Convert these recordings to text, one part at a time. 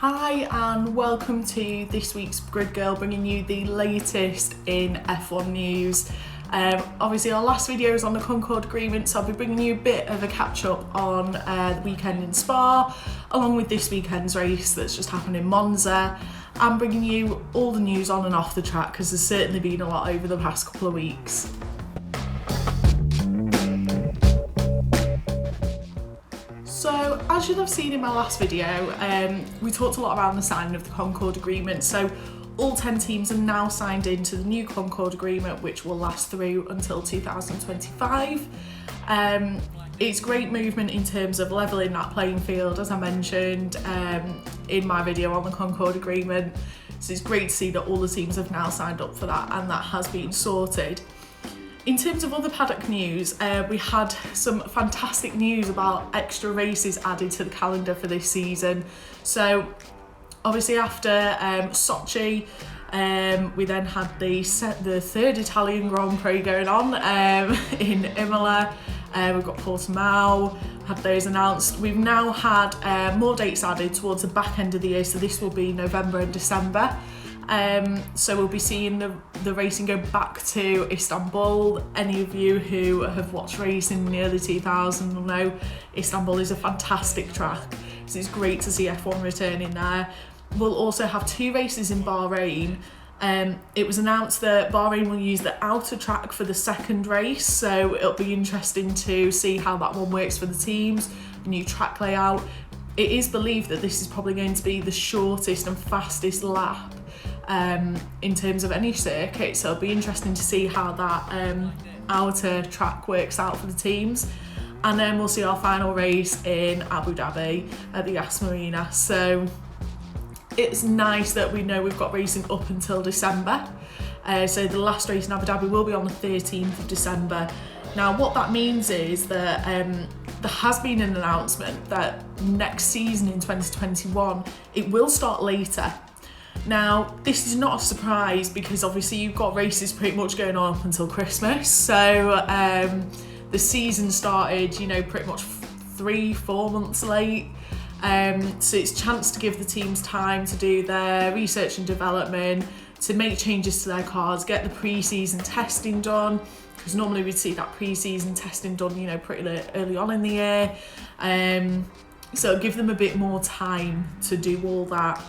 Hi and welcome to this week's Grid Girl, bringing you the latest in F1 news. Obviously our last video is on the Concord Agreement, so I'll be bringing you a bit of a catch up on the weekend in Spa, along with this weekend's race that's just happened in Monza, and bringing you all the news on and off the track, because there's certainly been a lot over the past couple of weeks. So, as you'll have seen in my last video, we talked a lot around the signing of the Concord Agreement. So, all 10 teams have now signed into the new Concord Agreement, which will last through until 2025. It's great movement in terms of levelling that playing field, as I mentioned in my video on the Concord Agreement. So, it's great to see that all the teams have now signed up for that, and that has been sorted. In terms of other paddock news, we had some fantastic news about extra races added to the calendar for this season. So obviously after Sochi, we then had the third Italian Grand Prix going on in Imola. We've got Portimao, had those announced. We've now had more dates added towards the back end of the year, so this will be November and December. So we'll be seeing the racing go back to Istanbul. Any of you who have watched racing in the early 2000s will know Istanbul is a fantastic track, so it's great to see F1 returning there. We'll also have 2 races in Bahrain. It was announced that Bahrain will use the outer track for the second race, so it'll be interesting to see how that one works for the teams, the new track layout. It is believed that this is probably going to be the shortest and fastest lap in terms of any circuit, so it'll be interesting to see how that outer track works out for the teams. And then we'll see our final race in Abu Dhabi at the Yas Marina. So it's nice that we know we've got racing up until December. So the last race in Abu Dhabi will be on the 13th of December. Now what that means is that there has been an announcement that next season in 2021 it will start later. Now, this is not a surprise because obviously you've got races pretty much going on up until Christmas. So the season started, pretty much 3-4 months late. So it's a chance to give the teams time to do their research and development, to make changes to their cars, get the pre-season testing done, because normally we'd see that pre-season testing done, pretty early on in the year. So it'll give them a bit more time to do all that.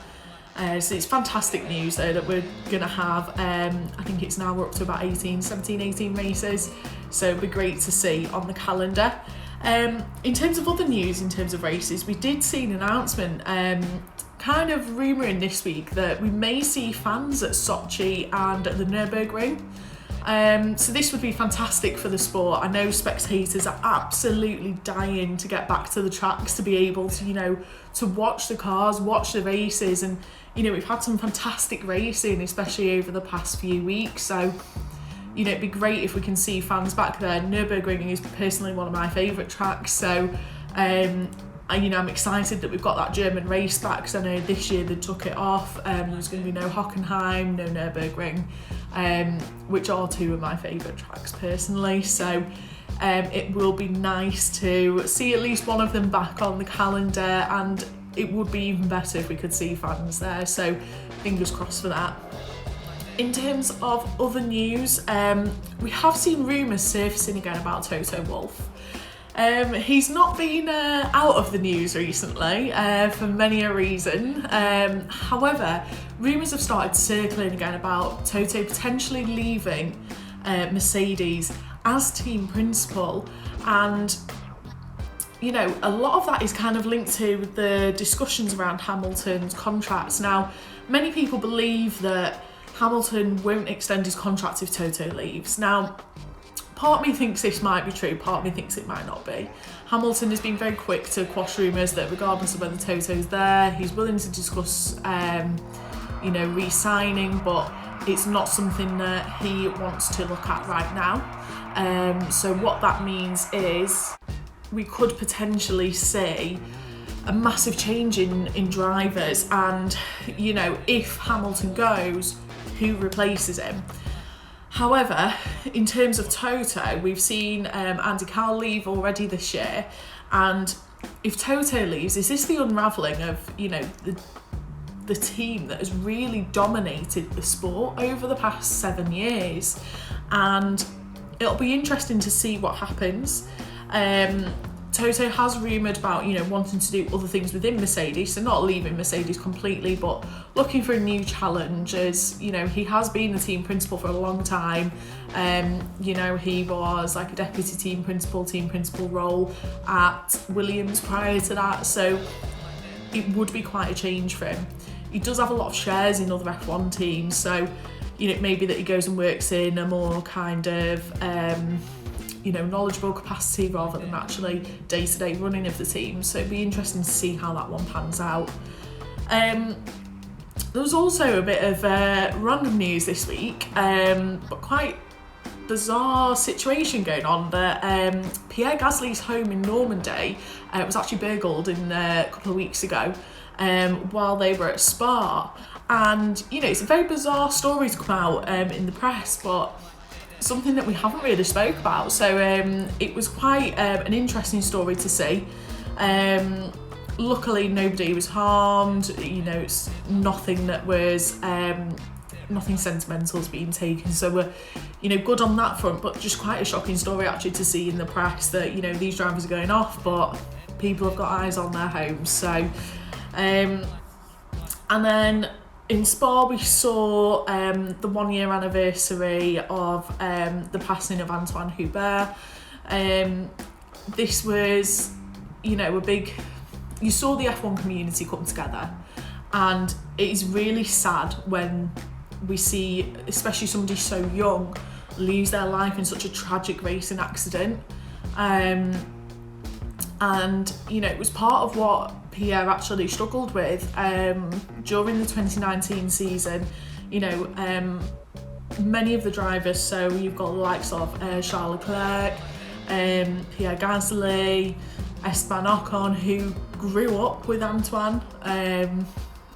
So it's fantastic news though that we're going to have, I think it's now we're up to about 17, 18 races, so it'll be great to see on the calendar. In terms of other news, in terms of races, we did see an announcement kind of rumouring this week that we may see fans at Sochi and at the Nürburgring. So this would be fantastic for the sport. I know spectators are absolutely dying to get back to the tracks, to be able to, to watch the cars, watch the races, and we've had some fantastic racing, especially over the past few weeks. So, it'd be great if we can see fans back there. Nürburgring is personally one of my favourite tracks, so I'm excited that we've got that German race back, because I know this year they took it off. There's going to be no Hockenheim, no Nürburgring, which are 2 of my favourite tracks personally. So it will be nice to see at least one of them back on the calendar, and it would be even better if we could see fans there. So fingers crossed for that. In terms of other news, we have seen rumours surfacing again about Toto Wolff. He's not been out of the news recently for many a reason. However, rumours have started circling again about Toto potentially leaving Mercedes as team principal, and a lot of that is kind of linked to the discussions around Hamilton's contracts. Now, many people believe that Hamilton won't extend his contract if Toto leaves. Now, part of me thinks this might be true, part of me thinks it might not be. Hamilton has been very quick to quash rumours that regardless of whether Toto's there, he's willing to discuss, re-signing, but it's not something that he wants to look at right now. So what that means is we could potentially see a massive change in drivers, and if Hamilton goes, who replaces him? However, in terms of Toto, we've seen Andy Cowell leave already this year, and if Toto leaves, is this the unravelling of the team that has really dominated the sport over the past 7 years, and it'll be interesting to see what happens. Toto has rumoured about, wanting to do other things within Mercedes, so not leaving Mercedes completely, but looking for a new challenge. As he has been the team principal for a long time. He was like a deputy team principal role at Williams prior to that, so it would be quite a change for him. He does have a lot of shares in other F1 teams, so maybe that he goes and works in a more kind of knowledgeable capacity rather than actually day-to-day running of the team. So it'd be interesting to see how that one pans out. There was also a bit of random news this week, but quite bizarre situation going on that Pierre Gasly's home in Normandy was actually burgled a couple of weeks ago while they were at Spa. And, it's a very bizarre story to come out in the press, but something that we haven't really spoke about. So it was quite an interesting story to see. Luckily, nobody was harmed. It's nothing that was nothing sentimental's been taken. So we're good on that front. But just quite a shocking story actually to see in the press that these drivers are going off, but people have got eyes on their homes. So and then in Spa, we saw the 1 year anniversary of the passing of Antoine Hubert. This was, a big... You saw the F1 community come together, and it is really sad when we see, especially somebody so young, lose their life in such a tragic racing accident. And, it was part of what Pierre actually struggled with during the 2019 season. Many of the drivers, so you've got the likes of Charles Leclerc, Pierre Gasly, Esteban Ocon, who grew up with Antoine.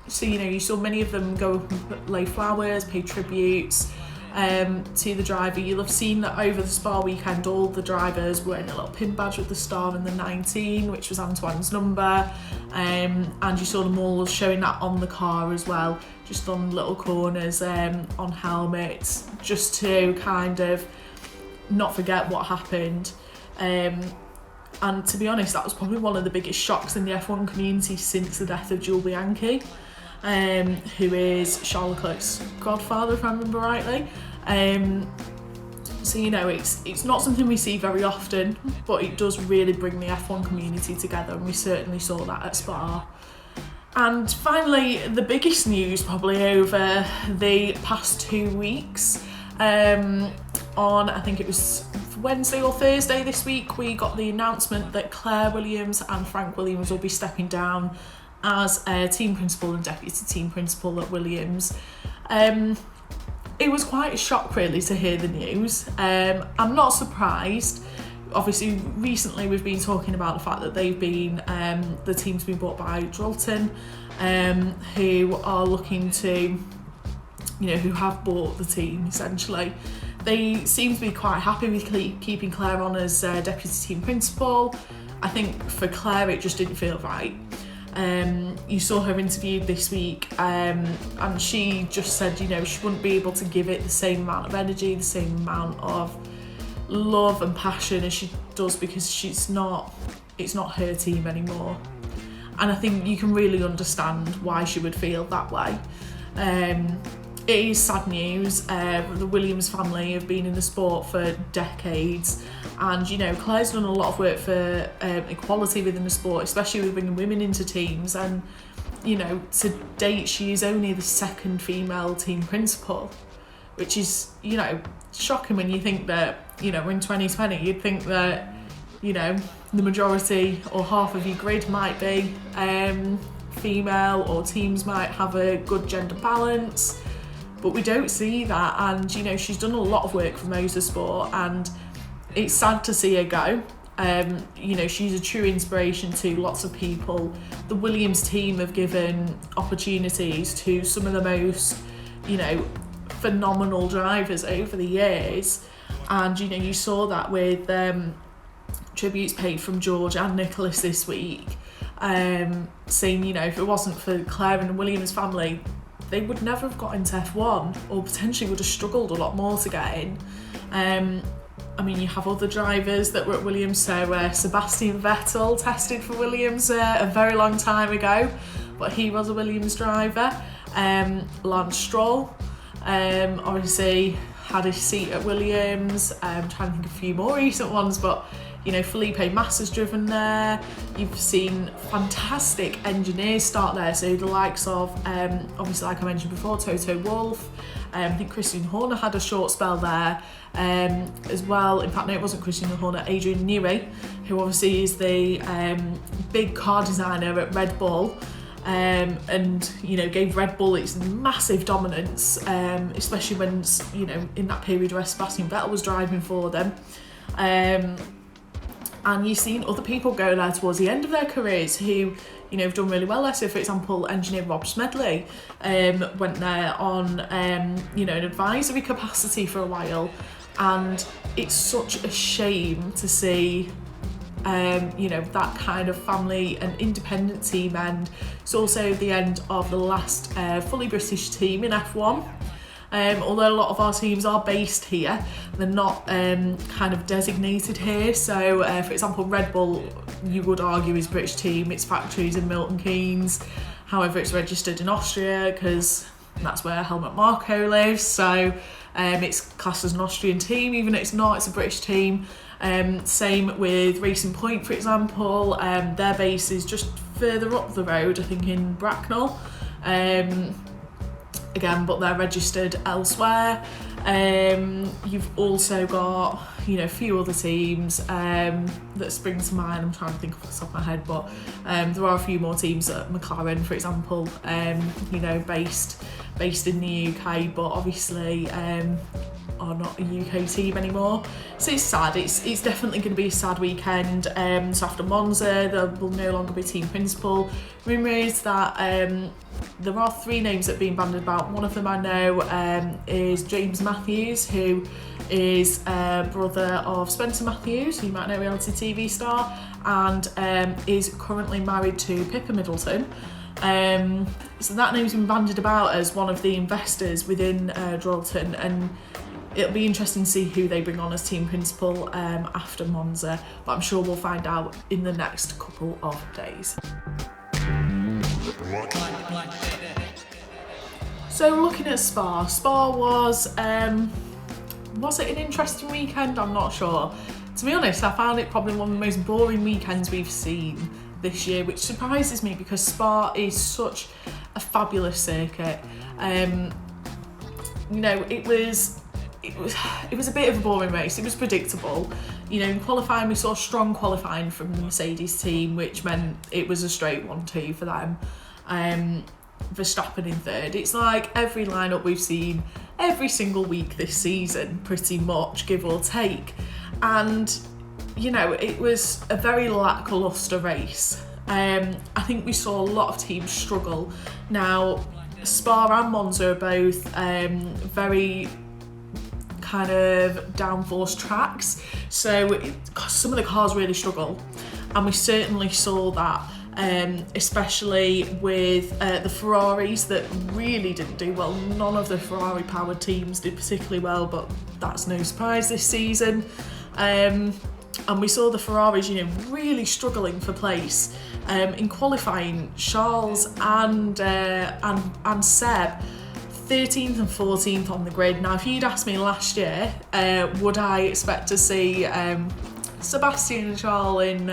So you saw many of them go up and lay flowers, pay tributes to the driver. You'll have seen that over the Spa weekend, all the drivers were wearing a little pin badge with the star and the 19, which was Antoine's number, and you saw them all showing that on the car as well, just on little corners, on helmets, just to kind of not forget what happened. And to be honest, that was probably one of the biggest shocks in the F1 community since the death of Jules Bianchi, who is Charles Leclerc's godfather, if I remember rightly. So it's not something we see very often, but it does really bring the F1 community together, and we certainly saw that at Spa. And finally, the biggest news probably over the past 2 weeks, on, I think it was Wednesday or Thursday this week, we got the announcement that Claire Williams and Frank Williams will be stepping down as team principal and deputy team principal at Williams. It was quite a shock really to hear the news. I'm not surprised. Obviously recently we've been talking about the fact that they've been, the team's been bought by Drulton, who are looking to, who have bought the team essentially. They seem to be quite happy with keeping Claire on as deputy team principal. I think for Claire it just didn't feel right. You saw her interviewed this week, and she just said, she wouldn't be able to give it the same amount of energy, the same amount of love and passion as she does, because it's not her team anymore. And I think you can really understand why she would feel that way. It is sad news. The Williams family have been in the sport for decades, and Claire's done a lot of work for equality within the sport, especially with bringing women into teams. And to date, she is only the second female team principal, which is shocking when you think that in 2020 you'd think that the majority or half of your grid might be female, or teams might have a good gender balance. But we don't see that, and she's done a lot of work for motorsport, and it's sad to see her go. She's a true inspiration to lots of people. The Williams team have given opportunities to some of the most, phenomenal drivers over the years, and you saw that with tributes paid from George and Nicholas this week. saying, you know, if it wasn't for Claire and the Williams family, they would never have got into F1, or potentially would have struggled a lot more to get in. I mean, you have other drivers that were at Williams, so Sebastian Vettel tested for Williams a very long time ago, but he was a Williams driver. Lance Stroll obviously had his seat at Williams. I'm trying to think of a few more recent ones, but you know, Felipe Massa's driven there. You've seen fantastic engineers start there, so the likes of obviously, like I mentioned before, Toto Wolff. I think Christian Horner had a short spell there as well. In fact, no, it wasn't Christian Horner, Adrian Newey, who obviously is the big car designer at Red Bull. And you know, gave Red Bull its massive dominance, especially when, you know, in that period where Sebastian Vettel was driving for them. And you've seen other people go there towards the end of their careers who, you know, have done really well there. So, for example, engineer Rob Smedley went there on, you know, an advisory capacity for a while. And it's such a shame to see, you know, that kind of family and independent team end. It's also the end of the last fully British team in F1. Although a lot of our teams are based here, they're not kind of designated here. So, for example, Red Bull, you would argue, is a British team. Its factories in Milton Keynes. However, it's registered in Austria because that's where Helmut Marko lives. So, it's classed as an Austrian team, even if it's not. It's a British team. Same with Racing Point, for example. Their base is just further up the road, I think in Bracknell. Again, but they're registered elsewhere. You've also got, you know, a few other teams that spring to mind. I'm trying to think off the top of my head, but there are a few more teams at McLaren, for example, you know, based in the UK, but obviously are not a UK team anymore. So it's sad. It's definitely going to be a sad weekend. So after Monza, there will no longer be team principal. Rumour is that there are 3 names that are being bandied about. One of them I know is James Matthews, who is brother of Spencer Matthews, who you might know, reality TV star, and is currently married to Pippa Middleton. So that name's been bandied about as one of the investors within Droylton, and it'll be interesting to see who they bring on as team principal after Monza, but I'm sure we'll find out in the next couple of days. So looking at Spa was it an interesting weekend? I'm not sure. To be honest, I found it probably one of the most boring weekends we've seen this year, which surprises me because Spa is such a fabulous circuit. You know, it was a bit of a boring race. It was predictable. You know, in qualifying we saw strong qualifying from the Mercedes team, which meant it was a straight 1-2 for them. Verstappen in third. It's like every lineup we've seen every single week this season, pretty much, give or take. And you know, it was a very lacklustre race. I think we saw a lot of teams struggle. Now, Spa and Monza are both very kind of downforce tracks, so some of the cars really struggle, and we certainly saw that, especially with the Ferraris that really didn't do well. None of the Ferrari powered teams did particularly well, but that's no surprise this season. And we saw the Ferraris, you know, really struggling for place. In qualifying, Charles and Seb 13th and 14th on the grid. Now, if you'd asked me last year, would I expect to see Sebastian and Charles in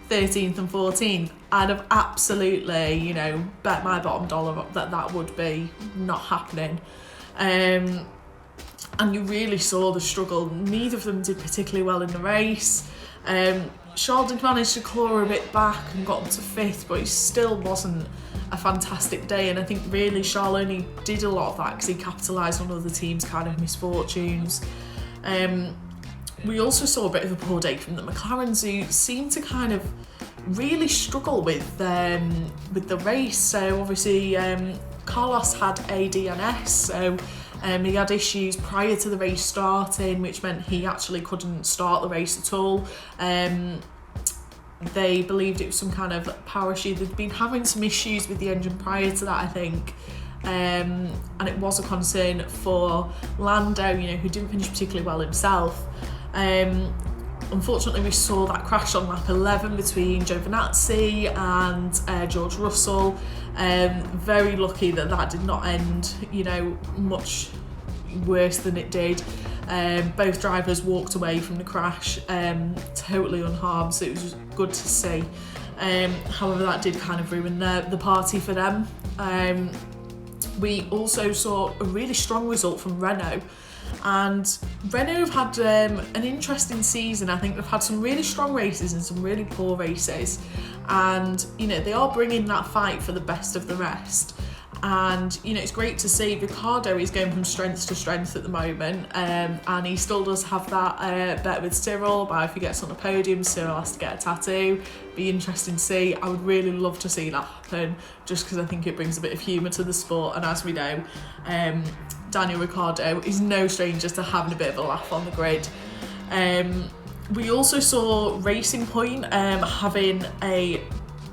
13th and 14th, I'd have absolutely, you know, bet my bottom dollar that would be not happening. And you really saw the struggle. Neither of them did particularly well in the race. Charles did manage to claw a bit back and got up to 5th, but it still wasn't a fantastic day, and I think really Charles only did a lot of that because he capitalised on other teams' kind of misfortunes. We also saw a bit of a poor day from the McLarens, who seemed to kind of really struggle with the race. So obviously Carlos had a DNS, so he had issues prior to the race starting, which meant he actually couldn't start the race at all. they believed it was some kind of power issue. They'd been having some issues with the engine prior to that, I think. And it was a concern for Lando, who didn't finish particularly well himself. Unfortunately, we saw that crash on lap 11 between Giovinazzi and George Russell. Very lucky that did not end, much worse than it did. Both drivers walked away from the crash totally unharmed, so it was good to see. However, that did kind of ruin the party for them. We also saw a really strong result from Renault, and Renault have had an interesting season. I think they've had some really strong races and some really poor races, and they are bringing that fight for the best of the rest. And it's great to see Ricciardo is going from strength to strength at the moment, and he still does have that bet with Cyril about if he gets on the podium, Cyril has to get a tattoo. Be interesting to see. I would really love to see that happen, just because I think it brings a bit of humour to the sport, and as we know, Daniel Ricciardo is no stranger to having a bit of a laugh on the grid. We also saw Racing Point having a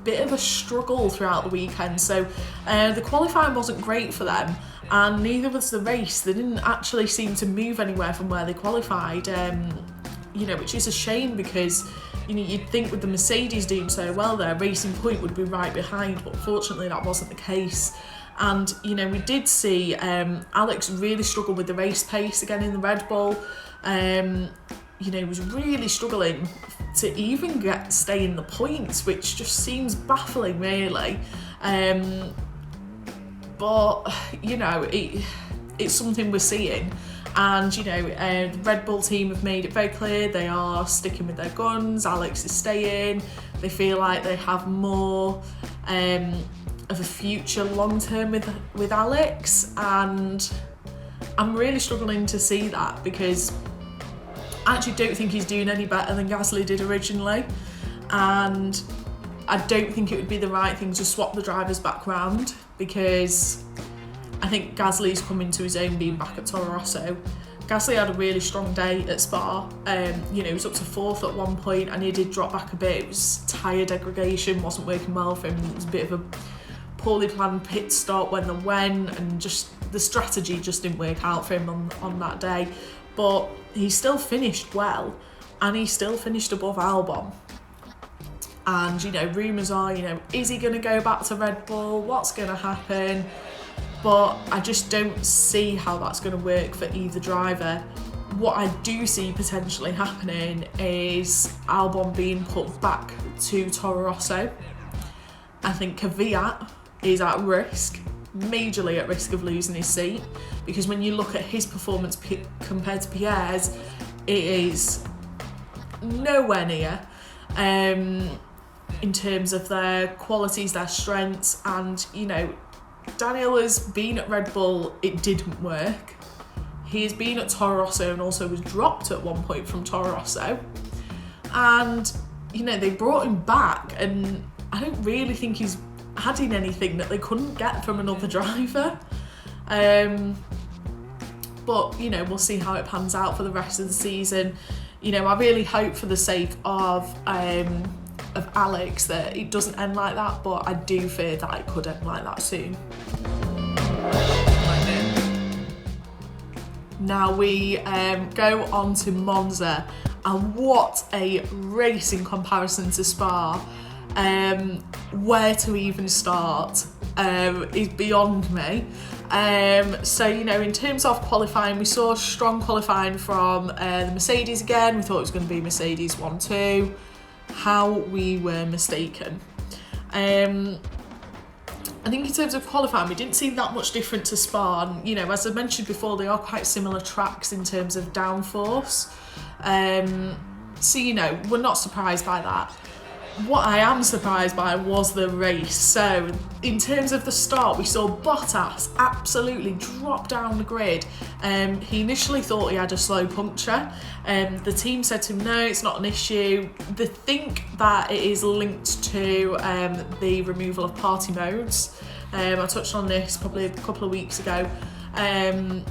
bit of a struggle throughout the weekend, so the qualifying wasn't great for them, and neither was the race. They didn't actually seem to move anywhere from where they qualified, which is a shame, because you'd think with the Mercedes doing so well there, Racing Point would be right behind, but unfortunately that wasn't the case. And we did see Alex really struggle with the race pace again in the Red Bull. He was really struggling to even stay in the points, which just seems baffling, really. But it's something we're seeing, and the Red Bull team have made it very clear they are sticking with their guns. Alex is staying. They feel like they have more of a future long term with Alex, and I'm really struggling to see that, because I actually don't think he's doing any better than Gasly did originally, and I don't think it would be the right thing to swap the drivers back round, because I think Gasly's coming to his own being back at Toro Rosso. Gasly had a really strong day at Spa. He was up to 4th at one point, and he did drop back a bit. It was tyre degradation, wasn't working well for him. It was a bit of a poorly planned pit stop when they went, and just the strategy just didn't work out for him on that day. But he still finished well, and he still finished above Albon. And rumours are, is he going to go back to Red Bull? What's going to happen? But I just don't see how that's going to work for either driver. What I do see potentially happening is Albon being put back to Toro Rosso. I think Kvyat is at risk, majorly at risk of losing his seat, because when you look at his performance compared to Pierre's, it is nowhere near in terms of their qualities, their strengths. And Daniel has been at Red Bull, it didn't work. He has been at Toro Rosso and also was dropped at one point from Toro Rosso, and they brought him back, and I don't really think he's adding anything that they couldn't get from another driver. But we'll see how it pans out for the rest of the season. I really hope, for the sake of Alex, that it doesn't end like that, but I do fear that it could end like that soon. Now we go on to Monza, and what a race in comparison to Spa. Where to even start is beyond me. So in terms of qualifying, we saw strong qualifying from the Mercedes again. We thought it was going to be Mercedes 1-2. How we were mistaken. I think in terms of qualifying, we didn't see that much different to Spa. And, as I mentioned before, they are quite similar tracks in terms of downforce. So, we're not surprised by that. What I am surprised by was the race. So, in terms of the start, we saw Bottas absolutely drop down the grid. He initially thought he had a slow puncture. The team said to him, no, it's not an issue. They think that it is linked to the removal of party modes. I touched on this probably a couple of weeks ago. And,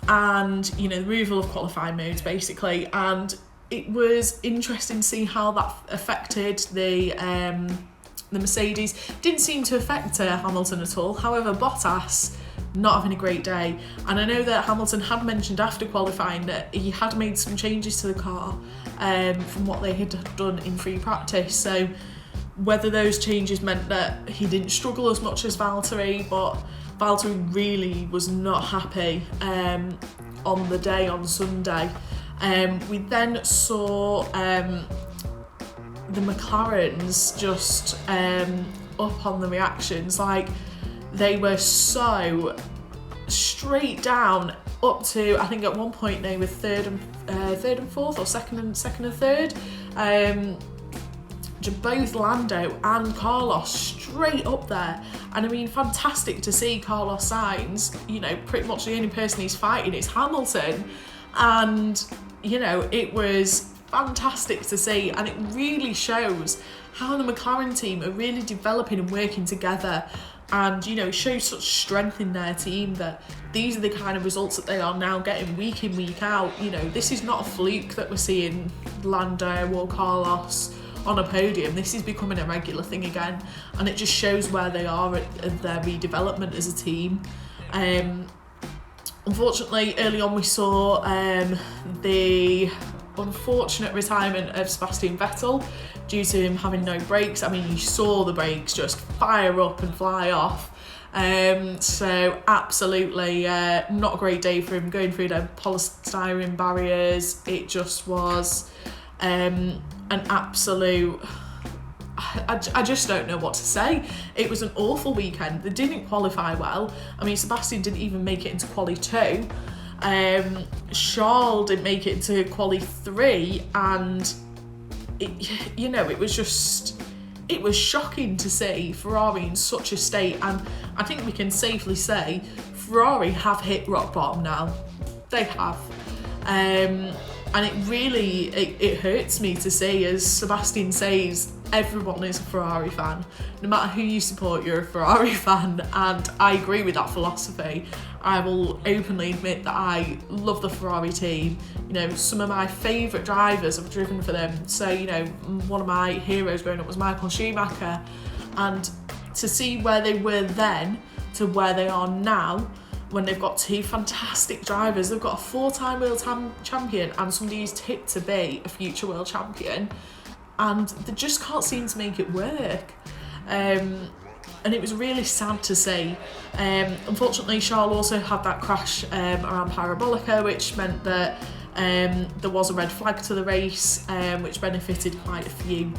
the removal of qualifying modes, basically. And it was interesting to see how that affected the Mercedes. Didn't seem to affect Hamilton at all. However, Bottas not having a great day. And I know that Hamilton had mentioned after qualifying that he had made some changes to the car from what they had done in free practice. So whether those changes meant that he didn't struggle as much as Valtteri, but Valtteri really was not happy on the day on Sunday. We then saw the McLarens just up on the reactions. Like, they were so straight down up to, I think at one point they were third and fourth, or second and third. Both Lando and Carlos straight up there. And I mean, fantastic to see Carlos Sainz, you know, pretty much the only person he's fighting is Hamilton. And, you know, it was fantastic to see, and it really shows how the McLaren team are really developing and working together. And, you know, it shows such strength in their team that these are the kind of results that they are now getting week in, week out. You know, this is not a fluke that we're seeing Lando or Carlos on a podium. This is becoming a regular thing again, and it just shows where they are at their redevelopment as a team. Unfortunately, early on we saw the unfortunate retirement of Sebastian Vettel due to him having no brakes. I mean, you saw the brakes just fire up and fly off. So absolutely not a great day for him, going through the polystyrene barriers. It just was an absolute... I just don't know what to say. It was an awful weekend. They didn't qualify well. I mean, Sebastian didn't even make it into quali 2. Charles didn't make it into quali 3, and it was shocking to see Ferrari in such a state. And I think we can safely say Ferrari have hit rock bottom now. They have. And it really it hurts me to see, as Sebastian says, everyone is a Ferrari fan. No matter who you support, you're a Ferrari fan, and I agree with that philosophy. I will openly admit that I love the Ferrari team. You know, some of my favourite drivers have driven for them. So, you know, one of my heroes growing up was Michael Schumacher, and to see where they were then to where they are now, when they've got two fantastic drivers. They've got a 4-time world champion and somebody who's tipped to be a future world champion, and they just can't seem to make it work. And it was really sad to see. Unfortunately, Charles also had that crash around Parabolica, which meant that there was a red flag to the race, which benefited quite a few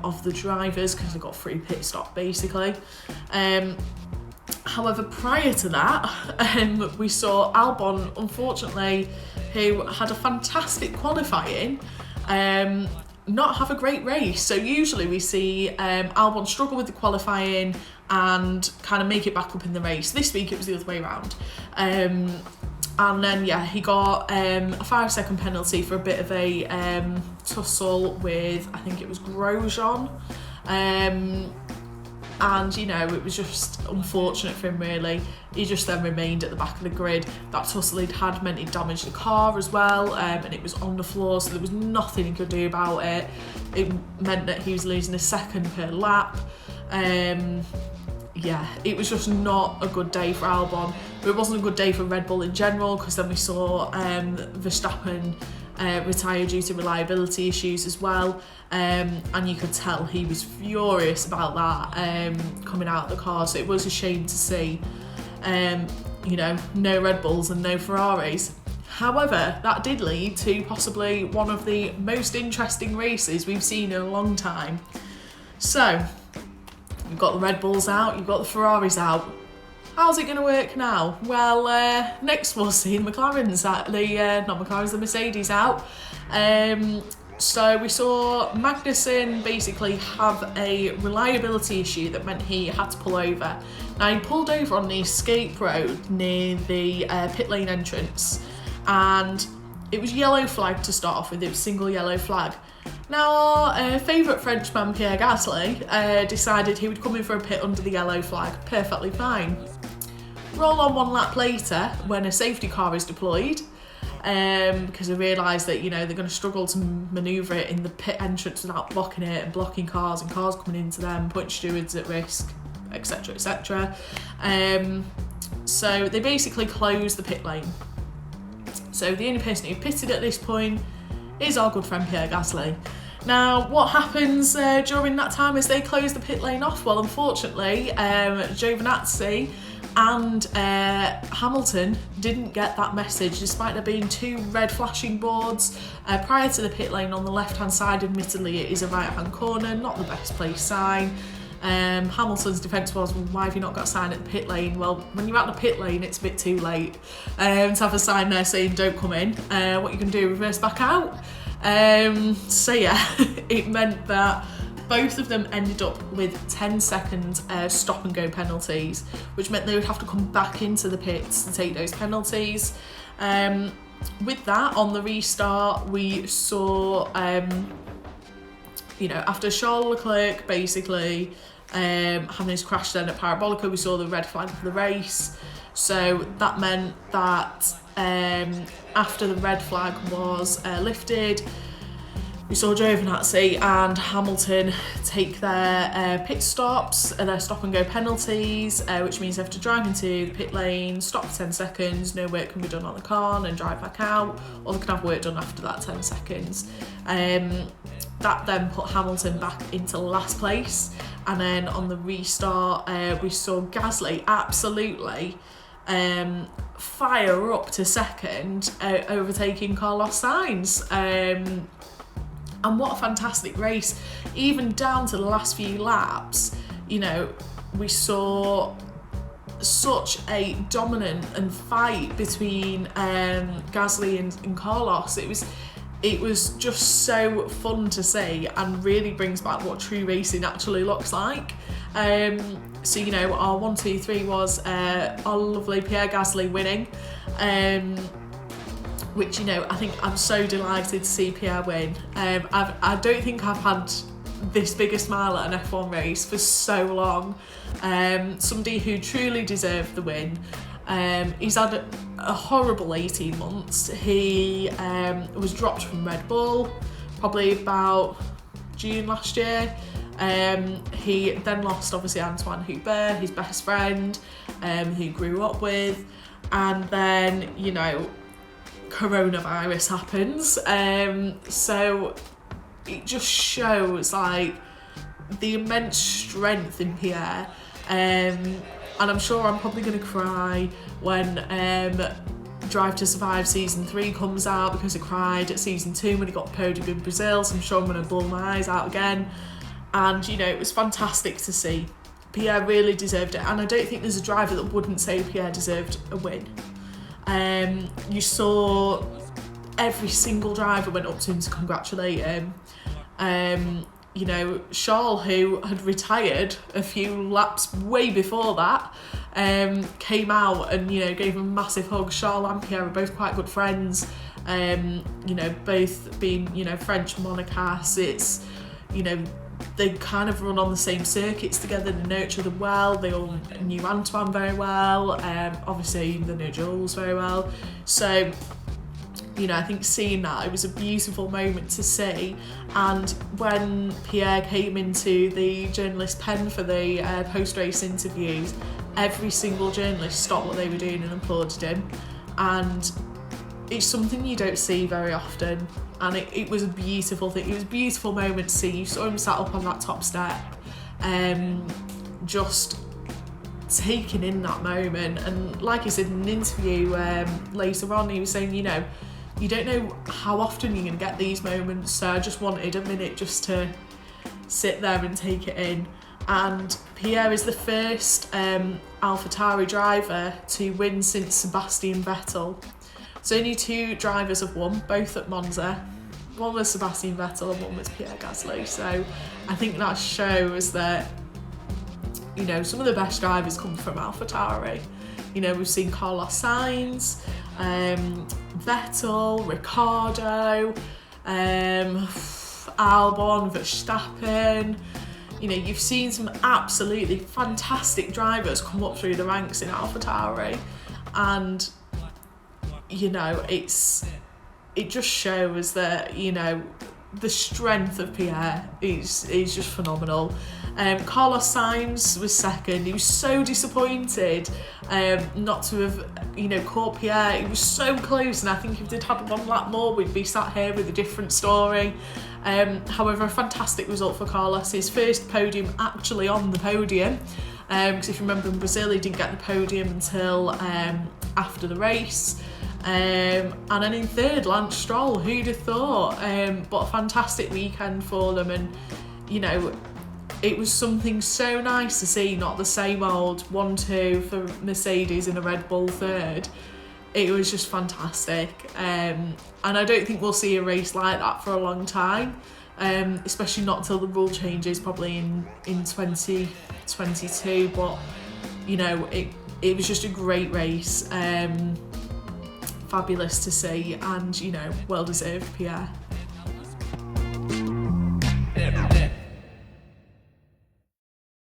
of the drivers because they got free pit stop basically. However, prior to that, we saw Albon, unfortunately, who had a fantastic qualifying, not have a great race. So usually we see Albon struggle with the qualifying and kind of make it back up in the race. This week it was the other way around. And then, yeah, he got a 5-second penalty for a bit of a tussle with, I think it was Grosjean. And, you know, it was just unfortunate for him, really. He just then remained at the back of the grid. That tussle he'd had meant he'd damaged the car as well, and it was on the floor, so there was nothing he could do about it. It meant that he was losing a second per lap. Yeah, it was just not a good day for Albon. But it wasn't a good day for Red Bull in general, because then we saw Verstappen retire due to reliability issues as well, and you could tell he was furious about that coming out of the car. So it was a shame to see you know, no Red Bulls and no Ferraris. However, that did lead to possibly one of the most interesting races we've seen in a long time. So you've got the Red Bulls out, you've got the Ferraris out. How's it going to work now? Well, next we'll see the McLaren's out, the Mercedes out. So we saw Magnussen basically have a reliability issue that meant he had to pull over. Now, he pulled over on the escape road near the pit lane entrance, and it was yellow flag to start off with. It was single yellow flag. Now, our favourite Frenchman, Pierre Gasly, decided he would come in for a pit under the yellow flag. Perfectly fine. Roll on 1 lap later, when a safety car is deployed, because they realised that, they're going to struggle to manoeuvre it in the pit entrance without blocking it and blocking cars and cars coming into them, putting stewards at risk, etc, etc. So they basically closed the pit lane. So the only person who pitted at this point is our good friend Pierre Gasly. Now, what happens during that time as they close the pit lane off? Well, unfortunately, Giovinazzi and Hamilton didn't get that message, despite there being 2 red flashing boards prior to the pit lane on the left-hand side. Admittedly, it is a right-hand corner, not the best place sign. Hamilton's defence was, well, why have you not got a sign at the pit lane? Well, when you're at the pit lane, it's a bit too late to have a sign there saying don't come in. What you can do, reverse back out. So yeah, it meant that both of them ended up with 10-second stop and go penalties, which meant they would have to come back into the pits to take those penalties. With that, on the restart, we saw, after Charles Leclerc basically having his crash then at Parabolica, we saw the red flag for the race. So that meant that after the red flag was lifted, we saw Giovinazzi and Hamilton take their pit stops and their stop and go penalties, which means they have to drive into the pit lane, stop for 10 seconds, no work can be done on the car, and then drive back out, or they can have work done after that 10 seconds. That then put Hamilton back into last place, and then on the restart we saw Gasly absolutely fire up to second, overtaking Carlos Sainz. And what a fantastic race. Even down to the last few laps, we saw such a dominant and fight between Gasly and Carlos. It was just so fun to see, and really brings back what true racing actually looks like. So our 1, 2, 3 was our lovely Pierre Gasly winning, which I think I'm so delighted to see Pierre win. I don't think I've had this big a smile at an F1 race for so long. Somebody who truly deserved the win. He's had a horrible 18 months. He was dropped from Red Bull probably about June last year. He then lost obviously Antoine Hubert, his best friend, who he grew up with, and then coronavirus happens. So it just shows like the immense strength in Pierre, and I'm sure I'm probably going to cry when Drive to Survive season 3 comes out, because I cried at season 2 when he got the podium in Brazil, so I'm sure I'm going to bawl my eyes out again. And it was fantastic to see. Pierre really deserved it, and I don't think there's a driver that wouldn't say Pierre deserved a win. You saw every single driver went up to him to congratulate him. Charles, who had retired a few laps way before that, came out and gave him a massive hug. Charles and Pierre are both quite good friends, both being French monocasts. It's they kind of run on the same circuits together, they know each other well, they all knew Antoine very well, obviously they know Jules very well. So I think seeing that, it was a beautiful moment to see. And when Pierre came into the journalist pen for the post-race interviews, every single journalist stopped what they were doing and applauded him. And it's something you don't see very often, and it was a beautiful thing. It was a beautiful moment to see. You saw him sat up on that top step, just taking in that moment. And like he said in an interview later on, he was saying, you don't know how often you're going to get these moments, so I just wanted a minute just to sit there and take it in. And Pierre is the first AlphaTauri driver to win since Sebastian Vettel. So only 2 drivers have won, both at Monza. One was Sebastian Vettel and one was Pierre Gasly. So I think that shows that, some of the best drivers come from AlphaTauri. We've seen Carlos Sainz, Vettel, Ricciardo, Albon, Verstappen. You've seen some absolutely fantastic drivers come up through the ranks in AlphaTauri, and you know, it just shows that, you know, the strength of Pierre is just phenomenal. Carlos Sainz was second. He was so disappointed not to have, you know, caught Pierre. He was so close, and I think if they'd had one lap more, we'd be sat here with a different story. However, a fantastic result for Carlos. His first podium actually on the podium, because if you remember in Brazil, he didn't get the podium until after the race. And then in third, Lance Stroll. Who'd have thought? But a fantastic weekend for them, and you know, it was something so nice to see, not the same old 1-2 for Mercedes in a Red Bull third. It was just fantastic, and I don't think we'll see a race like that for a long time, especially not till the rule changes, probably in 2022. But you know, it was just a great race. Fabulous to see, and you know, well deserved, Pierre.